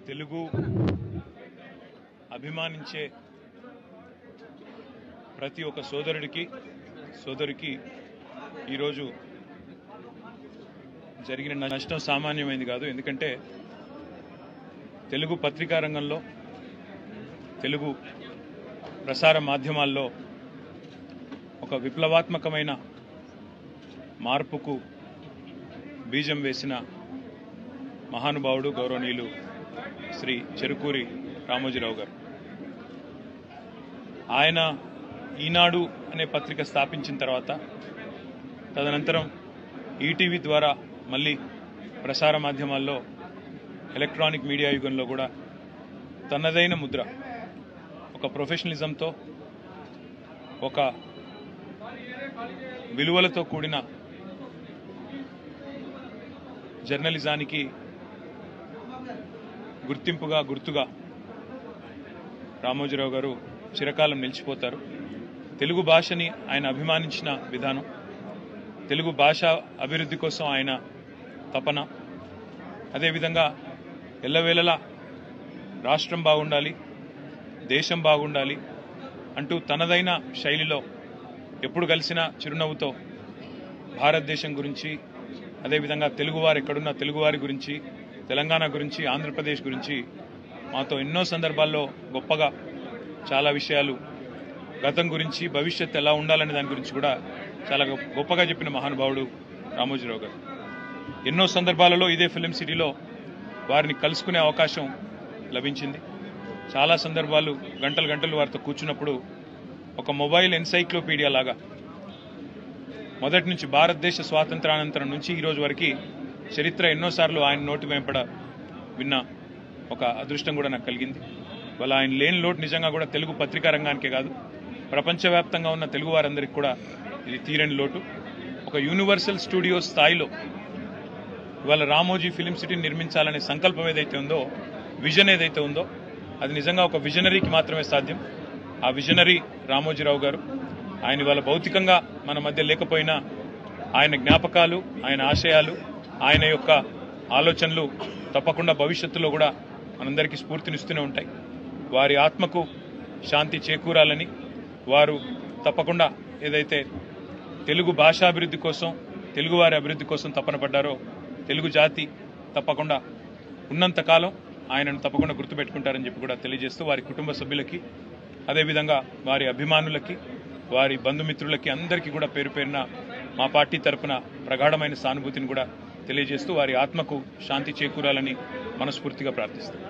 తెలుగు అభిమానించే ప్రతి ఒక్క సోదరికి ఈరోజు జరిగిన నష్టం సామాన్యమైంది కాదు. ఎందుకంటే తెలుగు పత్రికా రంగంలో, తెలుగు ప్రసార మాధ్యమాల్లో ఒక విప్లవాత్మకమైన మార్పుకు బీజం వేసిన మహానుభావుడు గౌరవనీయులు శ్రీ చెరుకూరి రామోజీరావు గారు. ఆయన ఈనాడు అనే పత్రిక స్థాపించిన తర్వాత తదనంతరం ఈటీవీ ద్వారా మళ్ళీ ప్రసార మాధ్యమాల్లో ఎలక్ట్రానిక్ మీడియా యుగంలో కూడా తనదైన ముద్ర, ఒక ప్రొఫెషనలిజంతో, ఒక విలువలతో కూడిన జర్నలిజానికి గుర్తుగా రామోజీరావు గారు చిరకాలం నిలిచిపోతారు. తెలుగు భాషని ఆయన అభిమానించిన విధానం, తెలుగు భాష అభివృద్ధి కోసం ఆయన తపన, అదేవిధంగా ఎల్లవేళలా రాష్ట్రం బాగుండాలి, దేశం బాగుండాలి అంటూ తనదైన శైలిలో ఎప్పుడు కలిసినా చిరునవ్వుతో భారతదేశం గురించి, అదేవిధంగా తెలుగువారు ఎక్కడున్న తెలుగువారి గురించి, తెలంగాణ గురించి, ఆంధ్రప్రదేశ్ గురించి మాతో ఎన్నో సందర్భాల్లో గొప్పగా చాలా విషయాలు, గతం గురించి, భవిష్యత్తు ఎలా ఉండాలనే దాని గురించి కూడా చాలా గొప్పగా చెప్పిన మహానుభావుడు రామోజీరావు గారు. ఎన్నో సందర్భాలలో ఇదే ఫిలిం సిటీలో వారిని కలుసుకునే అవకాశం లభించింది. చాలా సందర్భాలు గంటలు వారితో కూర్చున్నప్పుడు ఒక మొబైల్ ఎన్సైక్లోపీడియా లాగా మొదటి నుంచి భారతదేశ స్వాతంత్రానంతరం నుంచి ఈ రోజు వరకు చరిత్ర ఎన్నోసార్లు ఆయన నోటి వెంపడ విన్న ఒక అదృష్టం కూడా నాకు కలిగింది. వాళ్ళ ఆయన లేని లోటు నిజంగా కూడా తెలుగు పత్రికా రంగానికే కాదు, ప్రపంచవ్యాప్తంగా ఉన్న తెలుగు వారందరికీ కూడా ఇది తీరని లోటు. ఒక యూనివర్సల్ స్టూడియో స్థాయిలో ఇవాళ రామోజీ ఫిలిం సిటీని నిర్మించాలనే సంకల్పం ఏదైతే ఉందో, విజన్ ఏదైతే ఉందో, అది నిజంగా ఒక విజనరీకి మాత్రమే సాధ్యం. ఆ విజనరీ రామోజీరావు గారు. ఆయన ఇవాళ భౌతికంగా మన మధ్య లేకపోయినా ఆయన జ్ఞాపకాలు, ఆయన ఆశయాలు, ఆయన యొక్క ఆలోచనలు తప్పకుండా భవిష్యత్తులో కూడా మనందరికీ స్ఫూర్తినిస్తూనే ఉంటాయి. వారి ఆత్మకు శాంతి చేకూరాలని, వారు తప్పకుండా ఏదైతే తెలుగు భాషాభివృద్ధి కోసం, తెలుగువారి అభివృద్ధి కోసం తపన పడ్డారో, తెలుగు జాతి తప్పకుండా ఉన్నంతకాలం ఆయనను తప్పకుండా గుర్తుపెట్టుకుంటారని చెప్పి కూడా తెలియజేస్తూ, వారి కుటుంబ సభ్యులకి, అదేవిధంగా వారి అభిమానులకి, వారి బంధుమిత్రులకి అందరికీ కూడా పేరు పేరున మా పార్టీ తరఫున ప్రగాఢమైన సానుభూతిని కూడా తెలియజేస్తూ వారి ఆత్మకు శాంతి చేకూరాలని మనస్ఫూర్తిగా ప్రార్థిస్తాం.